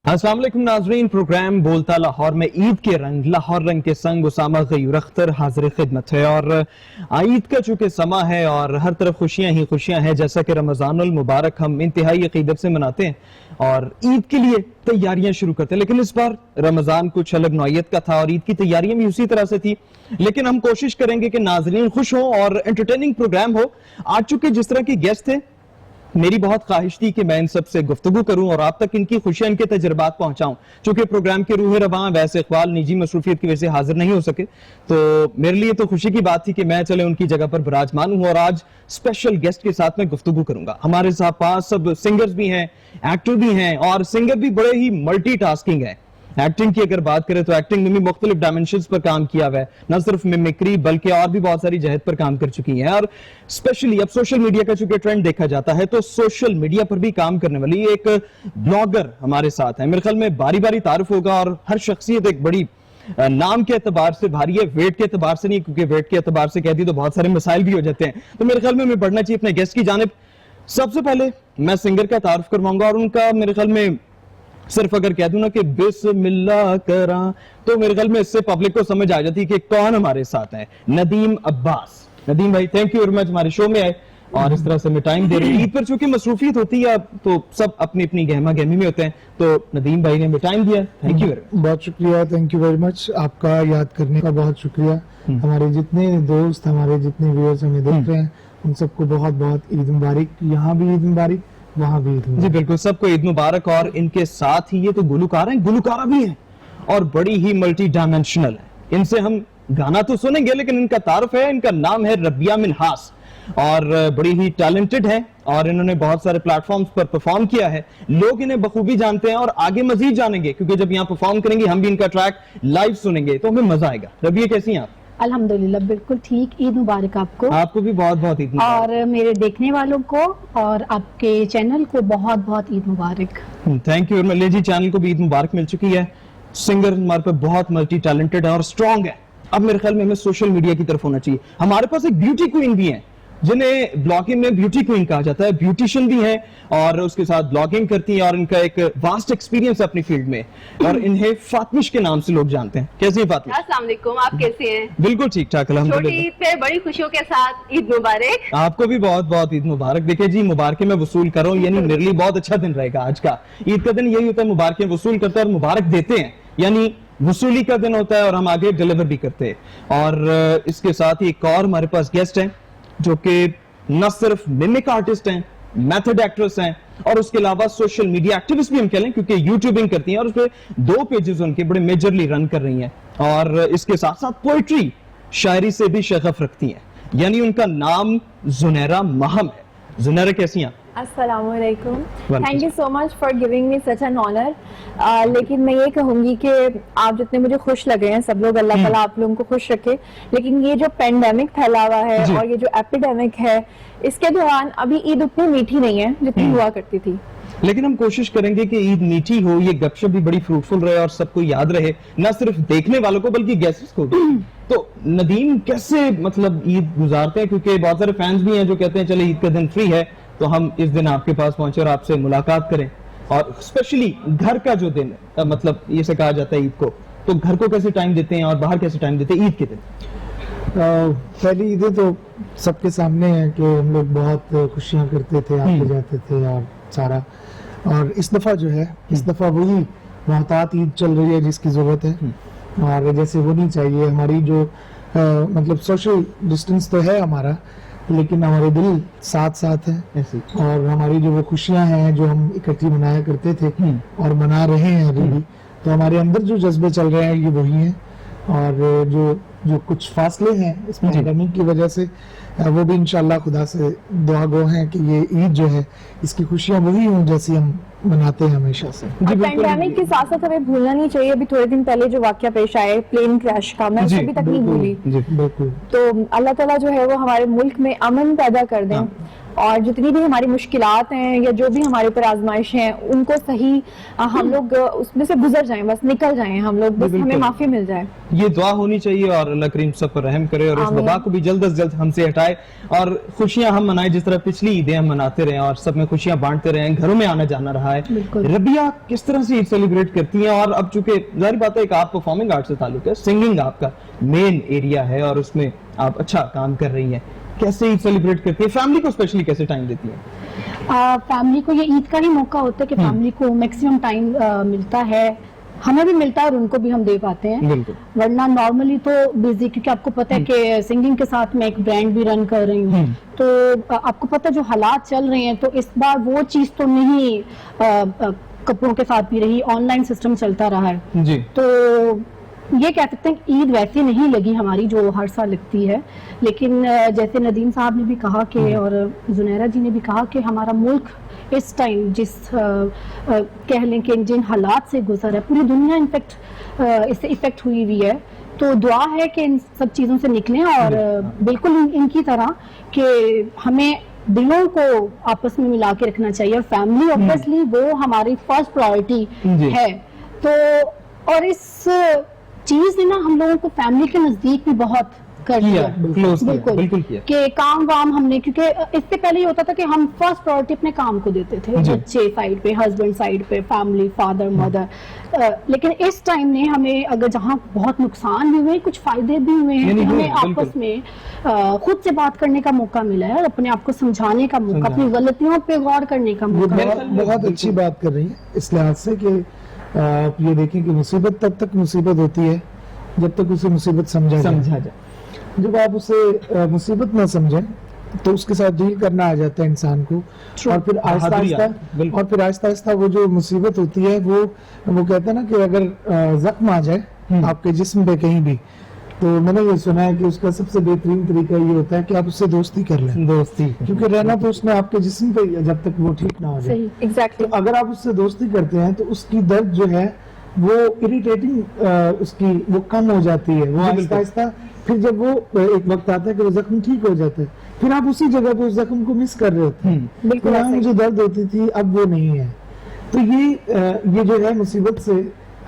अस्सलाम वालेकुम नाजरीन, प्रोग्राम बोलता लाहौर में ईद के रंग लाहौर रंग के संग उसामा गयूर अख्तर हाजिर खिदमत है। और ईद का चूंकि समा है और हर तरफ खुशियां ही खुशियां हैं, जैसा कि रमजानुल मुबारक हम इंतहाई अकीदत से मनाते हैं और ईद के लिए तैयारियां शुरू करते हैं। लेकिन इस बार रमजान कुछ अलग नौयत का था और ईद की तैयारियां भी उसी तरह से थी। लेकिन हम कोशिश करेंगे कि नाजरीन खुश हो और एंटरटेनिंग प्रोग्राम हो। आज चूंकि जिस तरह के गेस्ट थे, मेरी बहुत ख्वाहिश थी कि मैं इन सबसे गुफ्तगू करूं और आप तक इनकी खुशियां, इनके तजर्बात पहुंचाऊं। चूंकि प्रोग्राम के रूह रवां वैसे इकबाल निजी मसरूफियत की वजह से हाजिर नहीं हो सके, तो मेरे लिए तो खुशी की बात थी कि मैं चले उनकी जगह पर विराजमान हूं और आज स्पेशल गेस्ट के साथ मैं गुफ्तगू करूंगा। हमारे साथ पास सब सिंगर्स भी हैं, एक्टर भी हैं और सिंगर भी बड़े ही मल्टीटास्किंग है। एक्टिंग की अगर बात करें तो एक्टिंग में भी मुख्तलिफ डायमेंशंस पर काम किया हुआ है, न सिर्फ मिमिक्री बल्कि और भी बहुत सारी जहत पर काम कर चुकी हैं। और स्पेशली अब सोशल मीडिया का चूंकि ट्रेंड देखा जाता है तो सोशल मीडिया पर भी काम करने वाली एक ब्लॉगर हमारे साथ है। मेरे ख्याल में बारी बारी तारुफ होगा और हर शख्सियत एक बड़ी नाम के एतबार से भारी है, वेट के एतबार से नहीं, क्योंकि वेट के एतबार से कह दी तो बहुत सारे मसाइल भी हो जाते हैं। तो मेरे ख्याल में मैं बढ़ना चाहिए अपने गेस्ट की जानिब। सबसे पहले मैं सिंगर का तारुफ करवाऊंगा और उनका मेरे ख्याल में सिर्फ अगर कह दूं ना कि बिस्मिल्लाह करा तो मेरे ख्याल में इससे पब्लिक को समझ आ जाती है कि कौन हमारे साथ है। नदीम अब्बास। नदीम भाई, थैंक यू वेरी मच हमारे शो में आए और इस तरह से मैं टाइम दे रही हूं। ईद पर चूंकि मसरूफियत होती है तो सब अपनी अपनी गहमा गहमी में होते हैं, तो नदीम भाई ने टाइम दिया, थैंक यू वेरी मच। बहुत शुक्रिया, थैंक यू वेरी मच। आपका याद करने का बहुत शुक्रिया। हमारे जितने दोस्त, हमारे जितने व्यूअर्स हमें देख रहे हैं, उन सबको बहुत बहुत ईद मुबारक। यहाँ भी ईद मुबारक, वहाँ भी ईद मुबारक। जी बिल्कुल, सबको ईद मुबारक। और इनके साथ ही ये तो गुलकार हैं, गुलकारा भी हैं और बड़ी ही मल्टी डायमेंशनल है। इनसे हम गाना तो सुनेंगे लेकिन इनका तारुफ है, इनका नाम है रबिया मिन्हास और बड़ी ही टैलेंटेड है और इन्होंने बहुत सारे प्लेटफॉर्म्स पर परफॉर्म किया है। लोग इन्हें बखूबी जानते हैं और आगे मजीद जानेंगे, क्योंकि जब यहाँ परफॉर्म करेंगे हम भी इनका ट्रैक लाइव सुनेंगे तो हमें मजा आएगा। रबिया, कैसी हैं आप? अल्हम्दुलिल्लाह बिल्कुल ठीक। ईद मुबारक आपको। आपको भी बहुत बहुत ईद मुबारक। और मेरे देखने वालों को और आपके चैनल को बहुत बहुत ईद मुबारक। Thank you. ले जी, चैनल को भी ईद मुबारक मिल चुकी है। सिंगर हमारे पे बहुत मल्टी टैलेंटेड है और स्ट्रॉन्ग है। अब मेरे ख्याल में हमें सोशल मीडिया की तरफ होना चाहिए। हमारे पास एक ब्यूटी क्वीन भी है जिन्हें ब्लॉगिंग में ब्यूटी क्वीन कहा जाता है। ब्यूटिशियन भी है और उसके साथ ब्लॉगिंग करती है और इनका एक वास्ट एक्सपीरियंस है अपनी फील्ड में और इन्हें फातमिश के नाम से लोग जानते हैं। कैसी है फातमिश? अस्सलाम वालेकुम, आप कैसे हैं? बिल्कुल ठीक ठाक, छोटी अल्हम्दुलिल्लाह। ईद पे बड़ी खुशियों के साथ ईद मुबारक। आपको भी बहुत बहुत ईद मुबारक। देखिए जी, मुबारकें मैं वसूल कर रहा हूँ, यानी मेरे लिए बहुत अच्छा दिन रहेगा आज का। ईद का दिन यही होता है, मुबारकें वसूल करते हैं और मुबारक देते हैं, यानी वसूली का दिन होता है और हम आगे डिलीवर भी करते हैं। और इसके साथ ही एक और हमारे पास गेस्ट हैं जो कि न सिर्फ मिमिक आर्टिस्ट हैं, मेथड एक्ट्रेस हैं और उसके अलावा सोशल मीडिया एक्टिविस्ट भी हम कह लें, क्योंकि यूट्यूबिंग करती हैं और उसपे 2 पेजेस उनके बड़े मेजरली रन कर रही हैं। और इसके साथ साथ पोइट्री, शायरी से भी शगफ रखती हैं, यानी उनका नाम जुनैरा महम है। जुनैरा, कैसी हैं? अस्सलामुअलैकुम, thank you so much for giving me such an honour. लेकिन मैं ये कहूंगी कि आप जितने मुझे खुश लगे हैं, सब लोग, अल्लाह ताला आप लोगों को खुश रखे। लेकिन ये जो पेंडेमिक फैला हुआ है और ये जो एपिडेमिक है, इसके दौरान अभी ईद उतनी मीठी नहीं है जितनी हुआ करती थी। लेकिन हम कोशिश करेंगे कि ईद मीठी हो, ये गपशप भी बड़ी फ्रूटफुल रहे और सबको याद रहे, न सिर्फ देखने वालों को बल्कि गेस्ट्स को भी। तो नदीम कैसे मतलब ईद गुजारते हैं? क्योंकि बहुत सारे फैंस भी हैं जो कहते हैं चले ईद का दिन फ्री है तो हम इस दिन आपके पास पहुंचे और आपसे मुलाकात करें। और स्पेशली घर का जो दिन है, मतलब ये से कहा जाता है ईद को, तो घर को कैसे टाइम देते हैं और बाहर कैसे टाइम देते हैं ईद के दिन? पहली ईदें तो सबके सामने है कि हम लोग बहुत खुशियां करते थे, आते जाते थे और सारा। और इस दफा जो है, इस दफा वही मोहतात ईद चल रही है जिसकी जरूरत है और जैसे होनी चाहिए। हमारी जो मतलब सोशल डिस्टेंस तो है हमारा, लेकिन हमारे दिल साथ साथ है और हमारी जो वो खुशियां हैं जो हम इकट्ठी मनाया करते थे और मना रहे हैं अभी भी, तो हमारे अंदर जो जज्बे चल रहे हैं ये वही हैं। और जो कुछ फासले हैं इस पैंडेमिक की वजह से, वो भी इंशाल्लाह खुदा से दुआ गो हैं कि ये ईद जो है इसकी खुशियां वही हों जैसी हम मनाते हैं हमेशा से। पैंडेमिक के साथ साथ हमें भूलना नहीं चाहिए, अभी थोड़े दिन पहले जो वाकया पेश आए प्लेन क्रैश का, मैं उसे अभी तक नहीं भूली। बिल्कुल। तो अल्लाह ताला जो है वो हमारे मुल्क में अमन पैदा कर दें और जितनी भी हमारी मुश्किलात हैं या जो भी हमारे ऊपर आजमाइश हैं उनको सही हम लोग उसमें से गुजर जाएं, बस निकल जाएं हम लोग, बस हमें माफी मिल जाए। ये दुआ होनी चाहिए और अल्लाह करीम सब पर रहम करे और इस आमीन। वबा को भी जल्द से जल्द हमसे हटाए और खुशियां हम मनाएं जिस तरह पिछली ईदें हम मनाते रहे और सब में खुशियां बांटते रहे, घरों में आना जाना रहा है। बिल्कुल। रबिया किस तरह से ईद सेलिब्रेट करती हैं? और अब चूंकि जाहिर बात है कि आप परफॉर्मिंग आर्ट से ताल्लुक है, सिंगिंग आपका मेन एरिया है और उसमें आप अच्छा काम कर रही हैं, कैसे ईद सेलिब्रेट करती है? फैमिली को स्पेशली कैसे टाइम देती है? फैमिली को ये ईद का ही मौका होता है कि फैमिली को मैक्सिमम टाइम मिलता है, हमें भी मिलता है और उनको भी हम दे पाते हैं। बिल्कुल। वरना नॉर्मली तो बिजी, क्योंकि आपको पता है कि सिंगिंग के साथ मैं एक ब्रांड भी रन कर रही हूँ, तो आपको पता है जो हालात चल रहे हैं, तो इस बार वो चीज तो नहीं कपड़ों के साथ भी रही, ऑनलाइन सिस्टम चलता रहा है। जी। तो ये कह सकते हैं कि ईद वैसे नहीं लगी हमारी जो हर साल लगती है, लेकिन जैसे नदीम साहब ने भी कहा कि और जुनैरा जी ने भी कहा कि हमारा मुल्क इस टाइम जिस कह लें कि जिन हालात से गुजर है, पूरी दुनिया इनफेक्ट इससे इफेक्ट हुई हुई है, तो दुआ है कि इन सब चीज़ों से निकलें और बिल्कुल इनकी तरह कि हमें दिलों को आपस में मिला के रखना चाहिए और फैमिली ऑब्वियसली वो हमारी फर्स्ट प्रायोरिटी है। तो और इस चीज ने ना हम लोगों को फैमिली के नजदीक भी बहुत कर दिया, बिल्कुल किया कि काम वाम हमने, क्योंकि इससे पहले ये होता था कि हम फर्स्ट प्रायोरिटी अपने काम को देते थे, बच्चे साइड पे, हस्बैंड साइड पे, फैमिली, फादर मदर, लेकिन इस टाइम ने हमें अगर जहाँ बहुत नुकसान भी हुए, कुछ फायदे भी हुए हैं कि हमें आपस में खुद से बात करने का मौका मिला है, अपने आप को समझाने का मौका, अपनी गलतियों पे गौर करने का मौका। बहुत अच्छी बात कर रही है इस लिहाज से कि आप ये देखें कि मुसीबत तब तक मुसीबत होती है जब तक उसे मुसीबत समझा जाए। जब आप उसे मुसीबत ना समझें तो उसके साथ डील करना आ जाता है इंसान को, और फिर आहिस्ता आहिस्ता वो जो मुसीबत होती है वो कहते हैं ना कि अगर जख्म आ जाए आपके जिस्म पे कहीं भी, तो मैंने ये सुना है कि उसका सबसे बेहतरीन तरीका ये होता है कि आप उससे दोस्ती कर लें। क्योंकि रहना तो उसने आपके जिस्म पे जब तक वो ठीक ना हो जाए। एग्जैक्टली। तो अगर आप उससे दोस्ती करते हैं तो उसकी दर्द जो है वो इरिटेटिंग उसकी वो कम हो जाती है, वो आहिस्ता आहिस्ता फिर जब वो एक वक्त आता है कि वो जख्म ठीक हो जाता है, फिर आप उसी जगह पे उस जख्म को मिस कर रहे होते हैं। बिल्कुल। मुझे दर्द होती थी अब वो नहीं है। तो ये जो है मुसीबत से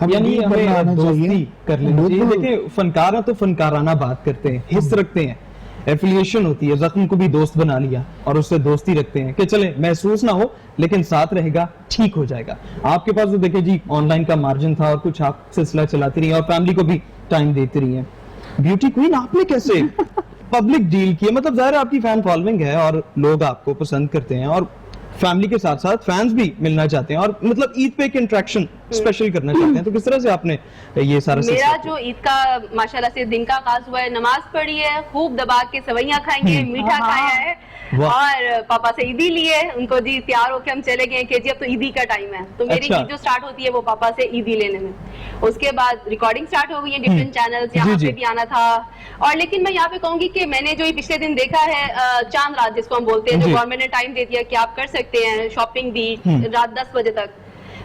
यानी हमें दोस्ती कर लेनी चाहिए। देखिए फनकार तो फनकाराना बात करते हैं, हिस्स रखते हैं, एफिलिएशन होती है, जख्म को भी दोस्त बना लिया और उससे दोस्ती रखते हैं कि चले महसूस ना हो लेकिन साथ रहेगा, ठीक हो जाएगा। आपके पास तो देखिए जी ऑनलाइन का मार्जिन था और कुछ आप सिलसिला चलाती रही और फैमिली को भी टाइम देती रही है। ब्यूटी क्वीन आपने कैसे पब्लिक डील किया? मतलब जाहिर है आपकी फैन फॉलोइंग है और लोग आपको पसंद करते हैं और फैमिली के साथ साथ फैंस भी मिलना चाहते हैं और मतलब ईद पे एक इंटरेक्शन स्पेशल करना चाहते हैं, तो किस तरह से आपने ये सारा मेरा जो ईद का माशाल्लाह से दिन का आगाज हुआ है, नमाज पढ़ी है, खूब दबा के सवैयां खाएंगे, मीठा खाया है और पापा से ईदी लिए, उनको जी तैयार होके हम चले गए कि जी अब तो ईदी का टाइम है, तो मेरी ईद जो स्टार्ट होती है वो पापा से ईदी लेने में। उसके बाद रिकॉर्डिंग स्टार्ट हो गई है डिफरेंट चैनल्स, यहाँ पे भी आना था। और लेकिन मैं यहाँ पे कहूंगी कि मैंने जो पिछले दिन देखा है चांद रात जिसको हम बोलते हैं, जो गवर्नमेंट ने टाइम दे दिया कि आप कर सकते हैं शॉपिंग भी रात 10 बजे तक,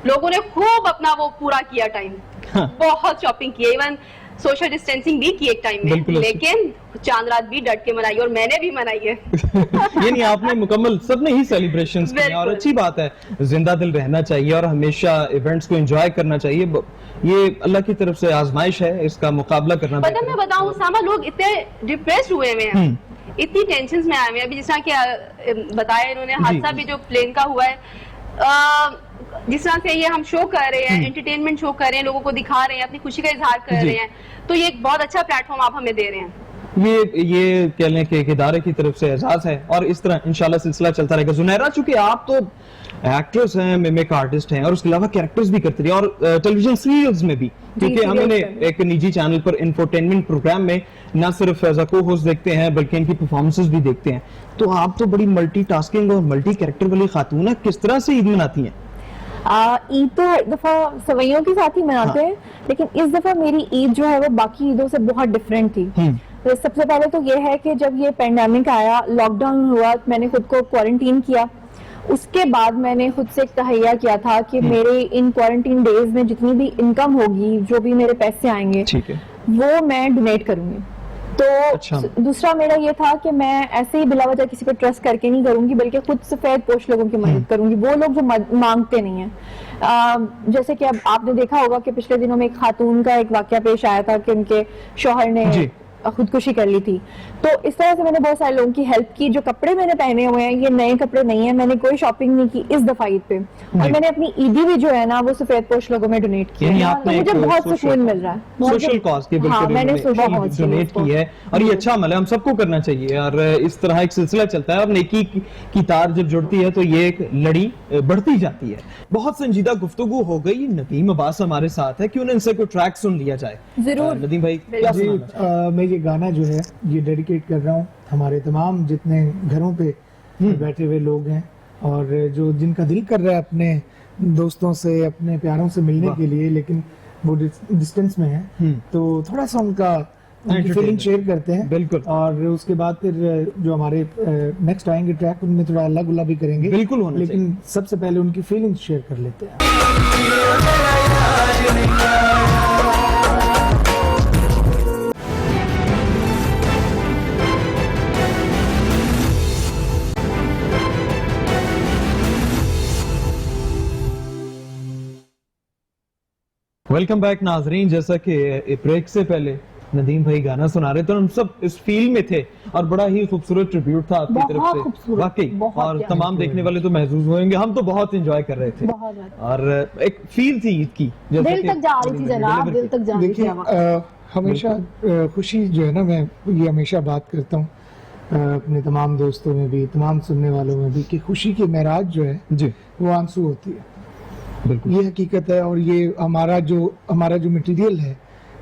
लोगों ने खूब अपना वो पूरा किया टाइम, बहुत शॉपिंग की, इवन सोशल डिस्टेंसिंग भी की एक टाइम में, लेकिन चांद रात भी डट के मनाई और मैंने भी मनाई है। ये नहीं आपने मुकम्मल सबने ही सेलिब्रेशंस किए और अच्छी बात है, जिंदा दिल रहना चाहिए और हमेशा इवेंट्स को एंजॉय करना चाहिए। ये अल्लाह की तरफ से आजमाइश है, इसका मुकाबला करना। पता मैं बताऊं सामा, लोग इतने डिप्रेस्ड हुए हुए हैं, इतनी टेंशन में आए हुए हैं। अभी जिस तरह कि बताया इन्होंने, हादसा भी जो प्लेन का हुआ है, जिस तरह से ये हम शो कर रहे हैं, एंटरटेनमेंट शो कर रहे हैं, लोगों को दिखा रहे हैं, अपनी खुशी का इजहार कर रहे हैं, तो ये एक बहुत अच्छा प्लेटफॉर्म आप हमें दे रहे हैं। ये कह लें कि एक इदारे की तरफ से एजाज है और इस तरह इंशाल्लाह सिलसिला चलता रहेगा। जुनैरा, चूंकि आप तो एक्ट्रेस हैं, मिमिक आर्टिस्ट हैं और उसके अलावा कैरेक्टर्स भी करती रही और टेलीविजन सीरियल्स में भी, क्योंकि हमने एक निजी चैनल पर इंफोटेनमेंट प्रोग्राम में न सिर्फ एज अ को होस्ट देखते हैं बल्कि इनकी परफॉर्मेंसेस भी देखते हैं, तो आप तो बड़ी मल्टीटास्किंग और मल्टी कैरेक्टर वाली खातून है, किस तरह से ईद मनाती हैं? ईद तो एक दफा सवैयों के साथ ही मनाते हैं, लेकिन इस दफा मेरी ईद जो है वो बाकी ईदों से बहुत डिफरेंट थी। तो सबसे पहले तो ये है कि जब ये पेंडेमिक आया, लॉकडाउन हुआ, मैंने खुद को क्वारंटीन किया। उसके बाद मैंने खुद से एक तहैया किया था कि मेरे इन क्वारंटीन डेज में जितनी भी इनकम होगी, जो भी मेरे पैसे आएंगे, वो मैं डोनेट करूंगी। तो दूसरा मेरा ये था कि मैं ऐसे ही बिला वजह किसी पे ट्रस्ट करके नहीं करूंगी, बल्कि खुद सफेद पोश लोगों की मदद करूंगी, वो लोग जो मांगते नहीं है। जैसे कि अब आपने देखा होगा कि पिछले दिनों में एक खातून का एक वाकया पेश आया था कि उनके शौहर ने खुदकुशी कर ली थी। तो इस तरह से मैंने बहुत सारे लोगों की हेल्प की। जो कपड़े मैंने पहने हुए हैं ये नए कपड़े नहीं है, मैंने कोई शॉपिंग नहीं की इस दफा ईद पे, और मैंने अपनी ईदी भी जो है ना वो सफेद पोश लोगों में डोनेट की यानी है, आपने तो मुझे एक बहुत social- सुकून मिल रहा है। सोशल कॉज के हाँ, मैंने सुबह बहुत डोनेट की है और ये अच्छा अमल है, हम सबको करना चाहिए और इस तरह एक सिलसिला चलता है और नेकी की तार जब जुड़ती है तो ये एक लड़ी बढ़ती जाती है। बहुत संजीदा गुफ्तगू हो गई। नदीम अब्बास हमारे साथ है, क्यों ना इनसे कोई ट्रैक सुन लिया जाए। जरूर। नदीम भाई क्या जी सुनाना चाहेंगे? मैं ये गाना जो है ये डेडिकेट कर रहा हूँ हमारे तमाम जितने घरों पे बैठे हुए लोग हैं और जो जिनका दिल कर रहा है अपने दोस्तों से अपने प्यारों से मिलने वाह। के लिए, लेकिन वो डिस्टेंस में है, तो थोड़ा सा उनकी Entertainment। फीलिंग शेयर करते हैं। बिल्कुल। और उसके बाद फिर जो हमारे नेक्स्ट आएंगे ट्रैक उनमें थोड़ा अल्लाह गुल्ला भी करेंगे, बिल्कुल होना लेकिन सबसे पहले उनकी फीलिंग शेयर कर लेते हैं। वेलकम बैक नाजरीन। जैसा कि ब्रेक से पहले नदीम भाई गाना सुना रहे थे, हम सब इस फील में थे और बड़ा ही खूबसूरत ट्रिब्यूट था आपकी बहुत तरफ से, खूबसूरत, वाकई। बहुत और प्यारा। तमाम देखने वाले तो महसूस होंगे, हम तो बहुत एंजॉय कर रहे थे बहुत ज्यादा। और एक फील थी ईद की जैसा दिल कि तक जा रही थी जनाब, दिल तक जा रही थी देखिए आवाज़। हमेशा खुशी जो है ना, मैं ये हमेशा बात करता हूँ अपने तमाम दोस्तों में भी, तमाम सुनने वालों में भी, कि खुशी की महराज जो है जी वो आंसू होती है। बिल्कुल। ये हकीकत है और ये हमारा जो मटेरियल है,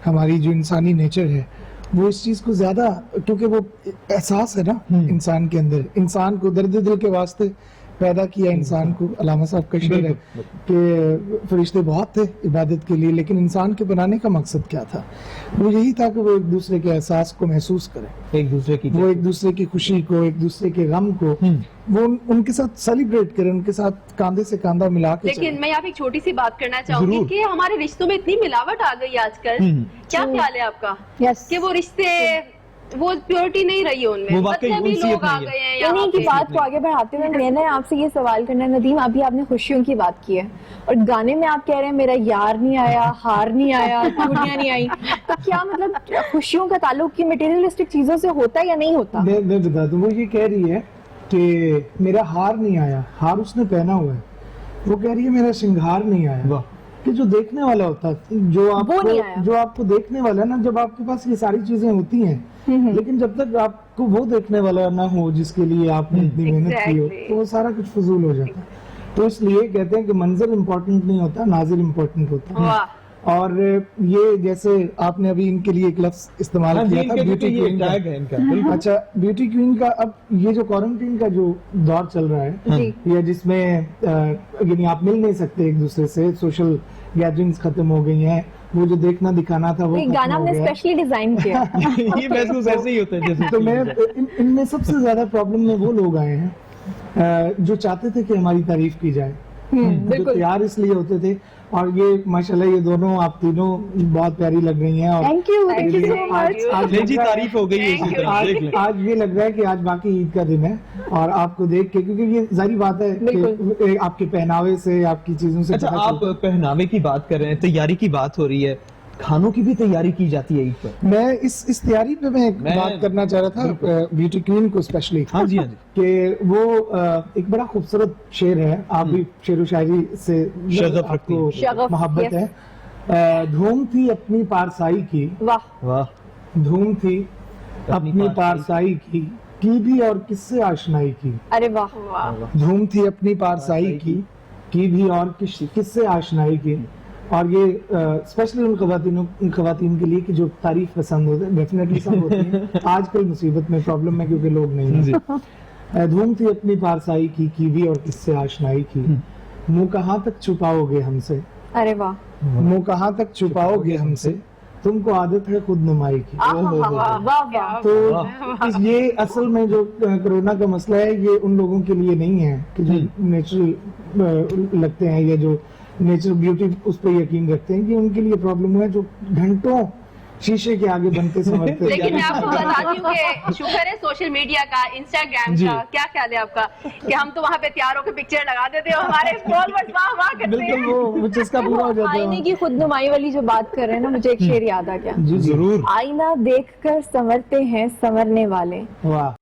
हमारी जो इंसानी नेचर है, वो इस चीज को ज्यादा, क्योंकि वो एहसास है ना इंसान के अंदर, इंसान को दर्द दिल के वास्ते पैदा किया इंसान को। अल्लामा साहब का शेर है कि फरिश्ते बहुत थे इबादत के लिए, लेकिन इंसान के बनाने का मकसद क्या था? वो यही था कि वो एक दूसरे के एहसास को महसूस करें, एक दूसरे की वो एक दूसरे की खुशी को, एक दूसरे के गम को, वो उनके साथ सेलिब्रेट करें, उनके साथ कांधे से कांधा मिला के लेकिन चलें। मैं यहाँ पे एक छोटी सी बात करना चाहूंगी जरूर। कि हमारे रिश्तों में इतनी मिलावट आ गई आजकल। क्या ख्याल है आपका यस। कि वो रिश्ते, वो प्योरिटी नहीं रही है उनमें, वो वाकई मतलब भी उनसीयत लोग आ नहीं है। गए हैं यहाँ इन्हीं की पे। बात को आगे बढ़ाते हुए मैंने आपसे ये सवाल करना है नदीम, अभी आपने खुशियों की बात की है और गाने में आप कह रहे हैं मेरा यार नहीं आया, हार नहीं आया, चूड़ियां नहीं आई, तो क्या मतलब खुशियों का ताल्लुक की मटेरियलिस्टिक चीजों से होता है या नहीं होता? मैं बता दूं, वो ये कह रही है कि मेरा हार नहीं आया, हार उसने पहना हुआ है। वो कह रही है मेरा श्रृंगार नहीं आया, वाह। कि जो देखने वाला होता है, नहीं आया। जो आपको देखने वाला है ना, जब आपके पास ये सारी चीजें होती हैं, लेकिन जब तक आपको वो देखने वाला ना हो जिसके लिए आपने इतनी मेहनत की हो, Exactly. तो वो सारा कुछ फजूल हो जाता है। तो इसलिए कहते हैं कि मंजर इम्पोर्टेंट नहीं होता, नाजिर इम्पोर्टेंट होता है। वाह। और ये जैसे आपने अभी इनके लिए एक लफ्ज इस्तेमाल हाँ जी, किया था, इनके ब्यूटी ये क्वीन का। टैग है इनका, बिल्कुल। अच्छा, ब्यूटी क्वीन का अब ये जो क्वारंटीन का जो दौर चल रहा है, जी। या जिसमें यानी आप मिल नहीं सकते एक दूसरे से, सोशल गैदरिंग्स खत्म हो गई हैं, वो जो देखना दिखाना था वो ये खत्म गाना हो हमने गया है। स्पेशली डिजाइन किया। ये महसूस ऐसे ही होता है जैसे तो मैं इनमें सबसे ज्यादा प्रॉब्लम में वो लोग आए हैं जो चाहते थे कि हमारी तारीफ की जाए, जो बिल्कुल। तैयार इसलिए होते थे। और ये माशाल्लाह ये दोनों, आप तीनों बहुत प्यारी लग रही हैं। और थैंक यू सो आज- मच। आज ले जी, लग रहा है- तारीफ हो गई है इसी तरह, देख लें। आज ये लग रहा है कि आज बाकी ईद का दिन है और आपको देख के, क्योंकि ये जाहिर बात है कि आपके पहनावे से, आपकी चीजों से अच्छा, पता आप चलता पहनावे की बात कर रहे हैं, तैयारी की बात हो रही है, खानों की भी तैयारी की जाती है ईद पर। है। मैं इस तैयारी पे मैं एक मैं- बात करना चाह रहा था ब्यूटी क्वीन को स्पेशली, हाँ जी, हाँ जी। कि वो एक बड़ा खूबसूरत शेर है। आप भी शेर व शायरी से शगफ रखती हैं। आपको शगफ, मोहब्बत yes. है। धूम थी अपनी पारसाई की, वाह। वाह। धूम थी अपनी पारसाई की भी और किससे आशनाई की। अरे वाह। धूम थी अपनी पारसाई की भी और किससे आशनाई की। और ये स्पेशली उन खवातीन के लिए कि जो तारीफ पसंद होते हैं, डेफिनेटली सब होती हैं। आजकल मुसीबत में, प्रॉब्लम में, क्योंकि लोग नहीं जी। हैं। धूम थी अपनी पारसाई की भी और किससे आशनाई की। मुंह कहाँ तक छुपाओगे हमसे, अरे वाह। मुंह कहाँ तक छुपाओगे हमसे, तुमको आदत है खुद नुमाई की। वाह वाह। तो ये असल में जो कोरोना का मसला है, ये उन लोगों के लिए नहीं है कि जो नेचुरल लगते हैं या जो नेचुरल ब्यूटी उस पर यकीन रखते हैं, कि उनके लिए प्रॉब्लम है जो घंटों शीशे के आगे बनते संवरते। लेकिन मैं आपको बताती हूँ कि शुक्र है सोशल मीडिया का, इंस्टाग्राम जी। का, क्या ख्याल है आपका कि हम तो वहाँ पे तैयार होकर पिक्चर लगा देते हैं और हमारे फॉलोअर्स वाह करते बिल्कुल हैं। वो चस्का पूरा हो जाता आईने है। की खुद नुमाई वाली जो बात कर रहे हैं ना, मुझे एक शेर याद आ गया। जी जी जरूर। आईना देखकर संवरते हैं संवरने वाले, वाह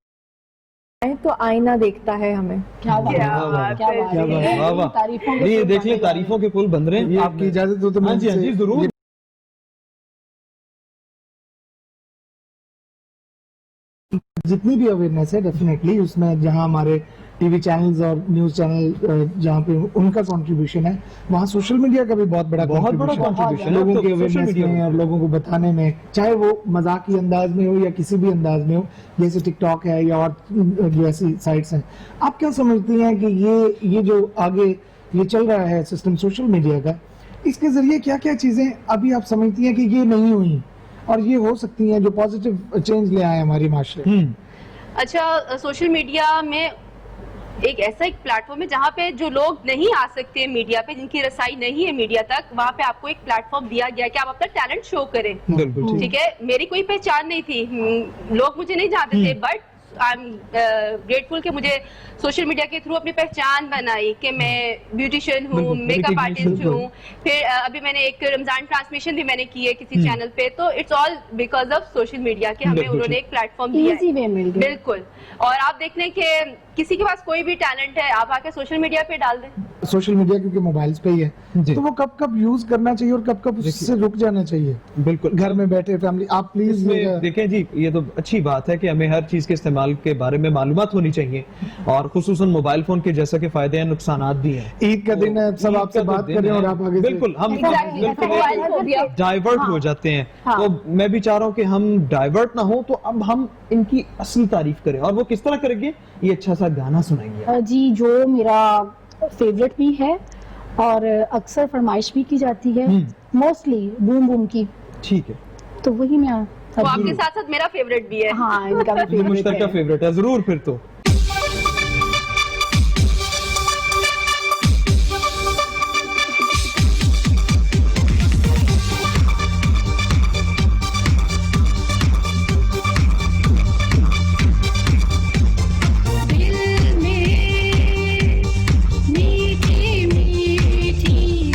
तो आईना देखता है हमें। क्या बात क्या है, बात क्या है। बात क्या बात है, है। वाह वाह। तारीफों के नहीं, ये सुर देख ले बने जा रहे तारीफों के पुल बन रहे हैं। आपकी इजाजत हो तो मैं हाँ जी, हाँ इनसे- जी, जरूर। जितनी भी अवेयरनेस है डेफिनेटली उसमें जहां हमारे टीवी चैनल्स और न्यूज चैनल जहां पे उनका कंट्रीब्यूशन है, वहां सोशल मीडिया का भी बहुत बड़ा contribution है। लोगों तो के social अवेयरनेस media में और लोगों को बताने में, चाहे वो मजाकी अंदाज में हो या किसी भी अंदाज में हो, जैसे टिकटॉक है या और जो ऐसी साइट्स हैं। आप क्या समझती हैं कि ये जो आगे ये चल रहा है सिस्टम सोशल मीडिया का, इसके जरिए क्या क्या चीजें अभी आप समझती हैं कि ये नहीं हुई और ये हो सकती हैं जो पॉजिटिव चेंज ले आए हमारी माशरे में? अच्छा, सोशल मीडिया में एक ऐसा एक प्लेटफॉर्म है जहाँ पे जो लोग नहीं आ सकते मीडिया पे, जिनकी रसाई नहीं है मीडिया तक, वहाँ पे आपको एक प्लेटफॉर्म दिया गया कि आप अपना टैलेंट शो करें। बिल्कुल ठीक है, मेरी कोई पहचान नहीं थी, लोग मुझे नहीं जानते थे, बट आई एम ग्रेटफुल कि मुझे सोशल मीडिया के थ्रू अपनी पहचान बनाई कि मैं ब्यूटिशियन हूँ, बिल्कुल, मेकअप recognition, आर्टिस्ट हूँ। फिर अभी मैंने एक रमजान ट्रांसमिशन भी मैंने की है किसी चैनल पे, तो it's all because of social media के हमें बिल्कुल, उन्होंने एक प्लेटफॉर्म दिया इजी वे मिल है। गया। बिल्कुल। और आप देख लें कि किसी के पास कोई भी टैलेंट है, आप आके सोशल मीडिया पे डाल दें। सोशल मीडिया क्योंकि मोबाइल्स पे ही है, जी। तो वो कब कब यूज करना चाहिए और कब कब उससे रुक जाना चाहिए? बिल्कुल। घर में बैठे फैमिली, आप प्लीज इसमें देखें जी, ये तो अच्छी बात है कि हमें हर चीज के इस्तेमाल के बारे में मालूमात होनी चाहिए, और खुसूसन मोबाइल फोन के जैसा के फायदे हैं, नुकसानात भी हैं। ईद का दिन है, सब ईद आपसे का तो बात दिन कर रहे हैं है। और आप आगे से- बिल्कुल हम Exactly, बिल्कुल मोबाइल हो गया। डाइवर्ट हाँ। हो जाते हैं। हाँ। तो मैं भी चाह रहा हूँ कि हम डाइवर्ट ना हो, तो अब हम इनकी असली तारीफ करें, और वो किस तरह करेंगे? ये अच्छा सा गाना सुनाएंगे। जी, जो मेरा फेवरेट भी है और अक्सर फरमाइश भी की जाती है, मोस्टली बूम बूम की, ठीक है, तो वही मैं वो आपके साथ साथ मेरा फेवरेट भी है। हाँ, इनका भी ये फेवरेट मुश्तरका है। फेवरेट है जरूर। फिर तो दिल में मीठी मीठी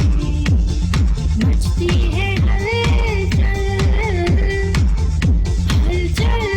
मचती है हलचल हलचल।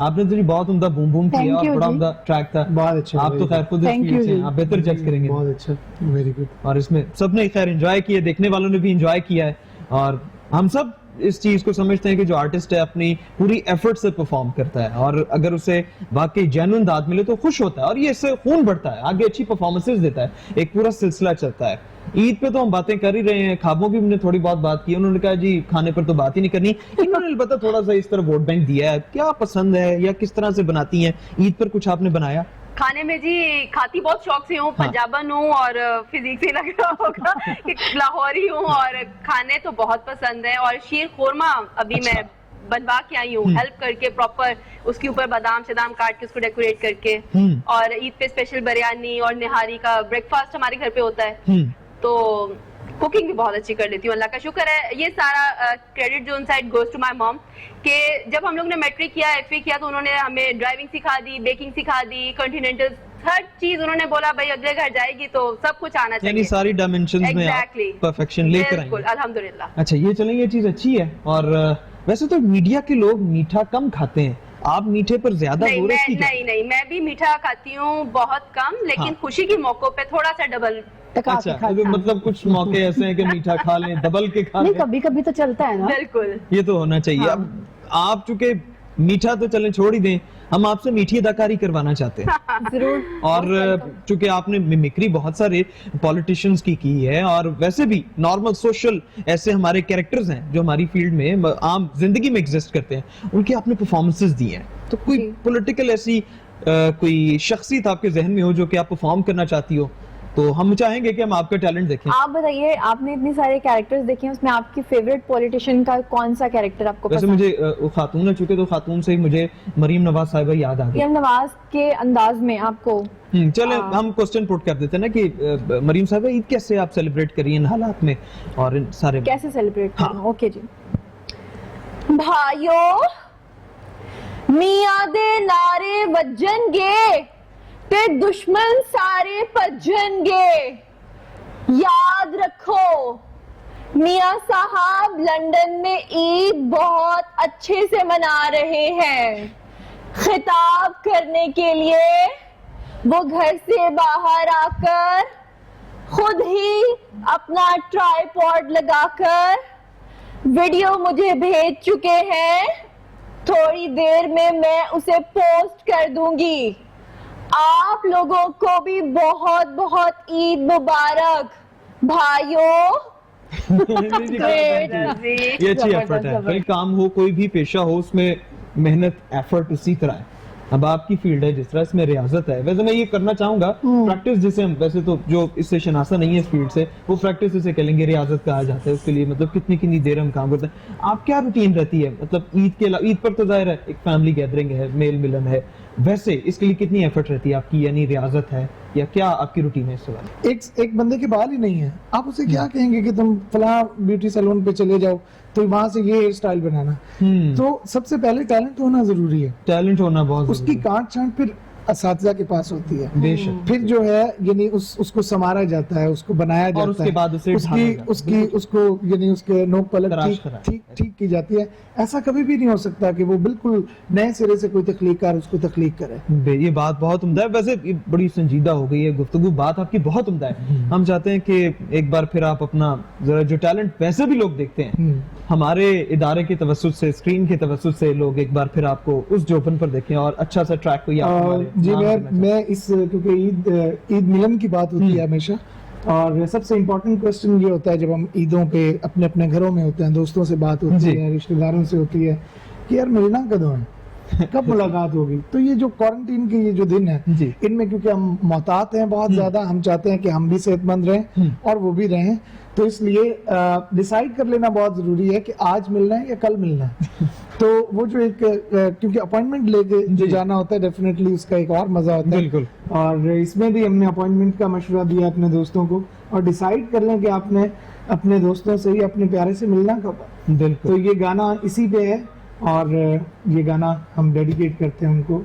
आपने तो जी बहुत उम्दा बूम बूम Thank किया और you बड़ा जी। उम्दा ट्रैक था। बहुत अच्छा, आप तो very खैर खुद इस Thank फील्ड you से हैं, जी। आप बेहतर जज करेंगे। बहुत अच्छा, वेरी गुड। और इसमें सबने खैर एंजॉय किया, देखने वालों ने भी एंजॉय किया है और हम सब इस चीज को समझते हैं कि जो आर्टिस्ट है अपनी पूरी एफर्ट से परफॉर्म करता है और अगर उसे वाकई जेन्युइन दाद मिले तो खुश होता है और ये इससे खून बढ़ता है, आगे अच्छी परफॉर्मेंसेस देता है, एक पूरा सिलसिला चलता है। ईद पे तो हम बातें कर ही रहे हैं, ख्वाबों की हमने थोड़ी बहुत बात की, उन्होंने कहा जी खाने पर तो बात ही नहीं करनी। इन्होंने अलबत्ता थोड़ा सा इस तरह वोट बैंक दिया है, क्या पसंद है या किस तरह से बनाती हैं ईद पर, कुछ आपने बनाया? खाने में जी खाती बहुत शौक से हूँ, हाँ। पंजाबन हूँ और फिजिक से लग रहा होगा कि लाहौरी हूँ और खाने तो बहुत पसंद है। और शीर खोरमा अभी अच्छा। मैं बनवा के आई हूँ, हेल्प करके प्रॉपर, उसके ऊपर बादाम शदाम काट के उसको डेकोरेट करके। और ईद पे स्पेशल बिरयानी और निहारी का ब्रेकफास्ट हमारे घर पे होता है, तो कुकिंग भी बहुत अच्छी कर लेती हूँ, अल्लाह का शुक्र है। ये सारा क्रेडिट जो side goes to my mom कि जब हम लोग ने मैट्रिक किया, एफए किया, तो उन्होंने हमें ड्राइविंग सिखा दी, बेकिंग सिखा दी, कॉन्टिनेंटल हर चीज उन्होंने बोला भाई अगले घर जाएगी तो सब कुछ आना यानी चाहिए। सारी डायमेंशंस में आप Exactly. परफेक्शन लेकर बिल्कुल, आएंगे। अल्हम्दुलिल्लाह। अच्छा ये चलें, ये चीज अच्छी है। और वैसे तो मीडिया के लोग मीठा कम खाते हैं, आप मीठे पर ज्यादा नहीं जोर मैं की क्या? नहीं मैं भी मीठा खाती हूँ बहुत कम, लेकिन हाँ। खुशी के मौकों पे थोड़ा सा डबल। टका के अच्छा खाता है। मतलब कुछ मौके ऐसे हैं कि मीठा खा लें, डबल के खा नहीं लें, कभी कभी तो चलता है ना। बिल्कुल। ये तो होना चाहिए। हाँ। अब आप चूंकि मीठा तो चलें छोड़ ही दें, हम आपसे मीठी अदाकारी करवाना चाहते हैं। जरूर। और चूंकि आपने मिमिक्री बहुत सारे पॉलिटिशियंस की है और वैसे भी नॉर्मल सोशल ऐसे हमारे कैरेक्टर्स हैं जो हमारी फील्ड में आम जिंदगी में एग्जिस्ट करते हैं, उनकी आपने परफॉर्मेंसेस दी हैं, तो कोई जी। पॉलिटिकल ऐसी कोई शख्सियत आपके जहन में हो जो कि आप परफॉर्म करना चाहती हो, तो हम चाहेंगे कि हम आपका टैलेंट देखें। आप बताइए, आपने इतने सारे कैरेक्टर्स देखे हैं, उसमें आपकी फेवरेट पॉलिटिशियन का कौन सा कैरेक्टर आपको वैसे पसंद? मुझे वो खातून है चूंकि, तो खातून से ही मुझे मरीम नवाज साहिबा याद आ गई। पीएम नवाज के अंदाज में आपको चले हम क्वेश्चन पुट कर देते हैं ना कि मरीम साहिबा ईद कैसे आप सेलिब्रेट करिए इन हालात में और इन सारे कैसे सेलिब्रेट हाँ। करना? ओके जी। भाइयों मियां दे नारे वजनगे ते दुश्मन सारे भजनगे। याद रखो मियां साहब लंदन में ईद बहुत अच्छे से मना रहे हैं। खिताब करने के लिए वो घर से बाहर आकर खुद ही अपना ट्राइपॉड लगाकर वीडियो मुझे भेज चुके हैं। थोड़ी देर में मैं उसे पोस्ट कर दूंगी। आप लोगों को भी बहुत बहुत ईद मुबारक भाइयों। ये अच्छी एफर्ट है, कोई काम हो कोई भी पेशा हो उसमें मेहनत एफर्ट उसी तरह है। अब आपकी फील्ड है जिस तरह, इसमें रियाजत है। वैसे मैं ये करना चाहूंगा प्रैक्टिस, जिसे हम वैसे तो जो इससे शनासा नहीं है इस फील्ड से, वो प्रैक्टिस इसे कह लेंगे, रियाजत कहा जाता है उसके लिए। मतलब कितनी देर हम काम करते हैं। आप क्या रूटीन रहती है, मतलब ईद पर तो जाहिर है एक फैमिली गैदरिंग है, मेल मिलन है, वैसे इसके लिए कितनी एफर्ट रहती है आपकी, यानी रियाजत है या क्या आपकी रूटीन है इस सवाल? एक बंदे के बाल ही नहीं है, आप उसे क्या कहेंगे कि तुम फला ब्यूटी सैलून पे चले जाओ तो वहां से ये हेयर स्टाइल बनाना। तो सबसे पहले टैलेंट होना जरूरी है, टैलेंट होना बहुत उसकी जरूरी है। काट छांट फिर असातिज़ा के पास होती है। बेशक। फिर जो है यानी उसको संवारा जाता है, उसको बनाया जाता है, उसके बाद उसे ढाला उसकी जाता है। उसकी उसको यानी उसके नोक पलक तराश ठीक कराया। ठीक ठीक की जाती है। ऐसा कभी भी नहीं हो सकता कि वो बिल्कुल नए सिरे से कोई तख्लीकार उसको तख्लीक करे। ये बात बहुत उम्दा है। वैसे ये बड़ी संजीदा हो गई है गुफ्तगू, बात आपकी बहुत उम्दा है। हम चाहते हैं कि एक बार फिर आप अपना जरा जो टैलेंट वैसे भी लोग देखते हैं, हमारे इदारे की तवस्सुत से, स्क्रीन की तवस्सुत से लोग एक बार फिर आपको उस जोफन पर देखें और अच्छा सा ट्रैक कोई आप हमारे जी नाम करना चाहें। मैं इस क्योंकि ईद मिलन की बात होती है हमेशा, और सबसे इम्पोर्टेंट क्वेश्चन ये होता है जब हम ईदों पे अपने अपने घरों में होते हैं, दोस्तों से बात होती जी। है, रिश्तेदारों से होती है कि यार मिलना कदों है, कब मुलाकात होगी। तो ये जो क्वारंटीन के ये जो दिन है, जी। इनमें क्योंकि हम मोहतात हैं बहुत ज्यादा, हम चाहते हैं कि हम भी सेहतमंद रहें और वो भी रहें, तो इसलिए डिसाइड कर लेना बहुत जरूरी है कि आज मिलना है या कल मिलना है। तो वो जो एक क्योंकि अपॉइंटमेंट लेके जो जी। जाना होता है, डेफिनेटली उसका एक और मजा होता है। बिल्कुल। और इसमें भी हमने अपॉइंटमेंट का मशवरा दिया अपने दोस्तों को, और डिसाइड कर लें कि आपने अपने दोस्तों से ही अपने प्यारे से मिलना कब है। बिल्कुल। तो ये गाना इसी पे है और ये गाना हम डेडिकेट करते हैं उनको।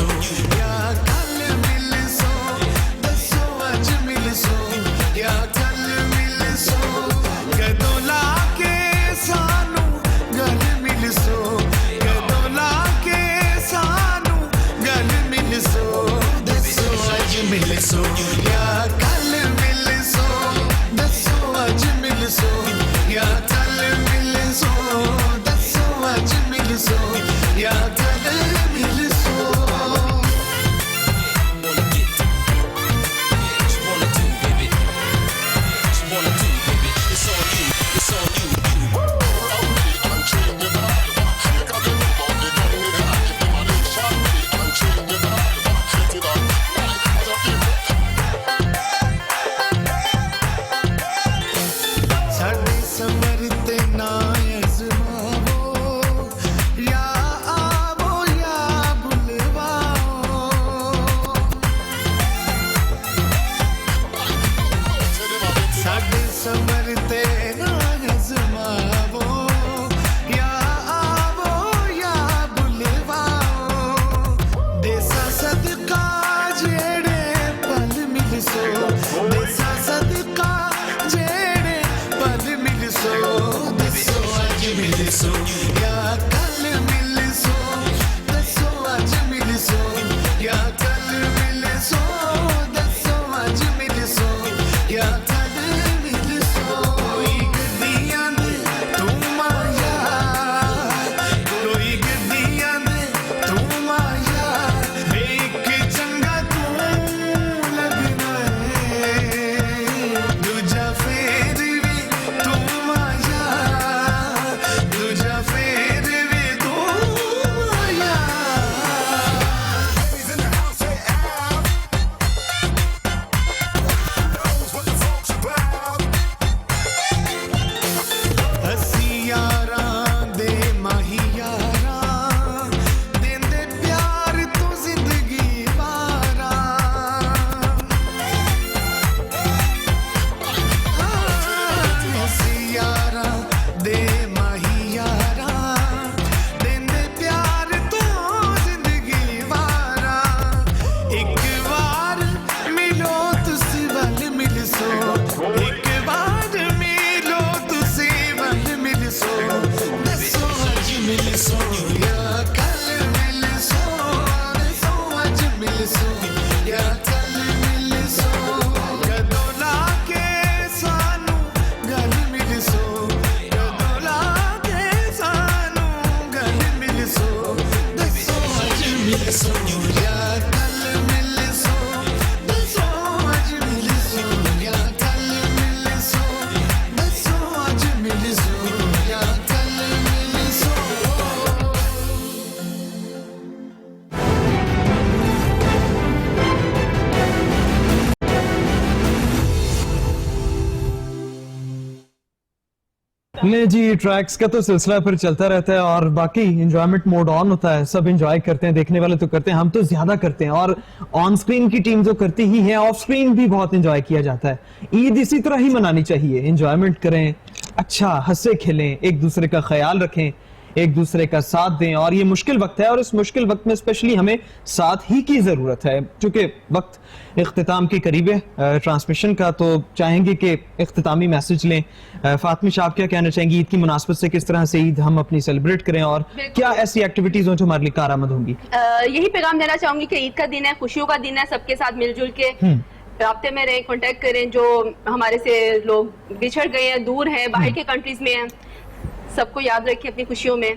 सो या कल मिल सो दसो अज मिल सो या कल मिल सो कदों लाके सानू गल मिल सो कदों लाके सानू गल मिल सो दसो अज मिल सो या कल मिल सो दसो अज मिल सो या कल मिल सो दसो अज मिल सो या कल मिल सो साडे समर ते ना अजमावो या आवो या बुलवाओ साडे समर ते ना अजमावो या आवो या बुलवाओ देसा सदका जेड़े पल मिल सो देसा सदका जेड़े पल मिल सो दसो अज मिल सो या कल मिल सो दसो अज मिल सो या कल मिल सो दसो अज मिल सो या कल मिल सो कोई गड्डियां दे तू माया कोई गड्डियां दे तू माया एक चंगा तू लगना है दूजा फेर भी तू माया दूजा फेर भी तू माया हसी यारां दे माही यारां देंदे प्यार तो जिंदगी वारा हसी यारां दे माही यारां देंदे प्यार तो जिंदगी वारा एक बार मिलो तुसी वल मिल सो एक बार मिलो तुसी वल मिल सो दसो अज मिल सो या कल मिल सो दसो अज मिल सो या कल मिल सो कदों लाके सानू गल मिल सो कदों लाके सानू गल मिल सो दसो अज मिल सो या कल मिल सो दसो अज मिल सो या कल मिल सो दसो अज मिल सो या कल मिल सो नहीं जी, ट्रैक्स का तो सिलसिला फिर चलता रहता है और बाकी इंजॉयमेंट मोड ऑन होता है, सब इंजॉय करते हैं, देखने वाले तो करते हैं, हम तो ज्यादा करते हैं और ऑन स्क्रीन की टीम तो करती ही है, ऑफ स्क्रीन भी बहुत इंजॉय किया जाता है। ईद इसी तरह ही मनानी चाहिए, इंजॉयमेंट करें, अच्छा हंसे खेलें, एक दूसरे का ख्याल रखें, एक दूसरे का साथ दें और ये मुश्किल वक्त है और इस मुश्किल वक्त में स्पेशली हमें साथ ही की जरूरत है। क्योंकि वक्त इख्तिताम के करीब है ट्रांसमिशन का, तो चाहेंगे कि इख्तितामी मैसेज लें। फातमी शाह, आप क्या कहना चाहेंगी ईद की मुनासबत से, किस तरह से ईद हम अपनी सेलिब्रेट करें और क्या ऐसी एक्टिविटीज हो जो हमारे लिए कारआमद होंगी? यही पैगाम देना चाहूंगी कि ईद का दिन है, खुशियों का दिन है, सबके साथ मिलजुल के राब्ते में रहें, कांटेक्ट करें। जो हमारे से लोग बिछड़ गए हैं, दूर हैं, बाहर के कंट्रीज में हैं, सबको याद रखिए अपनी खुशियों में।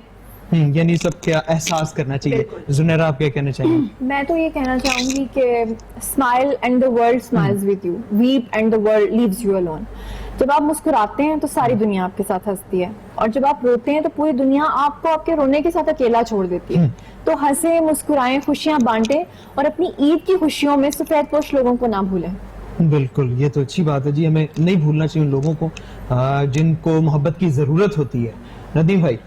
यानी सब क्या एहसास करना चाहिए। जुनैरा, आप क्या कहना चाहिए? मैं तो ये कहना चाहूंगी कि smile and the world smiles with you, weep and the world leaves you alone. जब आप मुस्कुराते हैं तो सारी दुनिया आपके साथ हंसती है, और जब आप रोते हैं तो पूरी दुनिया आपको आपके रोने के साथ अकेला छोड़ देती है। तो हंसे, मुस्कुराएं, खुशियां बांटें और अपनी ईद की खुशियों में सफेद पोश लोगों को ना भूलें। बिल्कुल, ये तो अच्छी बात है जी, हमें नहीं भूलना चाहिए उन लोगों को जिनको मोहब्बत की जरूरत होती है। नदीम भाई,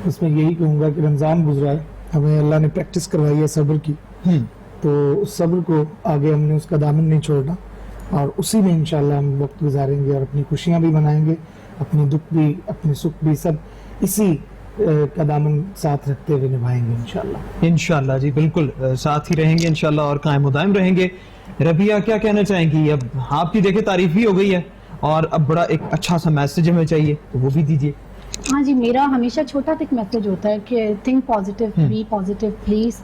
इसमें यही कहूंगा कि रमजान गुजरा है, हमें अल्लाह ने प्रैक्टिस करवाई है सब्र की, तो उस सब्र को आगे हमने उसका दामन नहीं छोड़ना और उसी में इंशाल्लाह हम वक्त गुजारेंगे और अपनी खुशियां भी मनाएंगे, अपनी दुख भी, अपने सुख भी, सब इसी का दामन साथ रखते हुए निभाएंगे इंशाल्लाह। इंशाल्लाह जी, बिल्कुल साथ ही रहेंगे इंशाल्लाह और कायम व दायम रहेंगे। रबिया, क्या कहना चाहेंगी? अब आपकी देखिए तारीफ भी हो गई है और अब बड़ा एक अच्छा सा मैसेज हमें चाहिए, तो वो भी दीजिए। हाँ जी, मेरा हमेशा छोटा सा एक मैसेज होता है कि think positive, be positive please.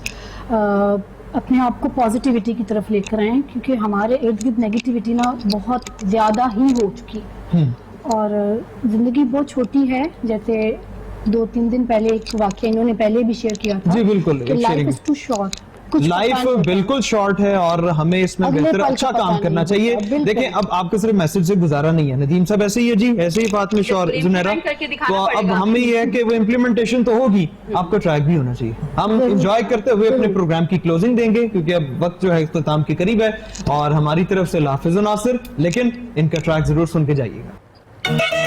अपने आप को पॉजिटिविटी की तरफ लेकर आएं, क्योंकि हमारे इर्द गिर्द नेगेटिविटी ना बहुत ज़्यादा ही हो चुकी है और ज़िंदगी बहुत छोटी है। जैसे 2-3 दिन पहले एक वाक़या इन्होंने पहले भी शेयर किया था जी बिल्कुल, कि life is too short. Life बिल्कुल शॉर्ट है और हमें इसमें अगले बेहतर पल अच्छा का काम पता करना नहीं चाहिए। होता, बिल्कुल। देखिए अब आपका सिर्फ मैसेज से गुजारा नहीं है, नदीम साहब ऐसे ही है जी, ऐसे ही फातिमा और इसको जुनैरा। implement करके दिखाना तो अब पड़ेगा। हमें ये है कि वो इम्प्लीमेंटेशन तो होगी, आपका ट्रैक भी होना चाहिए। हम एंजॉय करते हुए अपने प्रोग्राम की क्लोजिंग देंगे, क्योंकि अब वक्त जो है इख्तिताम के करीब है और हमारी तरफ से लाफिज नासिर, लेकिन इनका ट्रैक जरूर सुन के जाइएगा।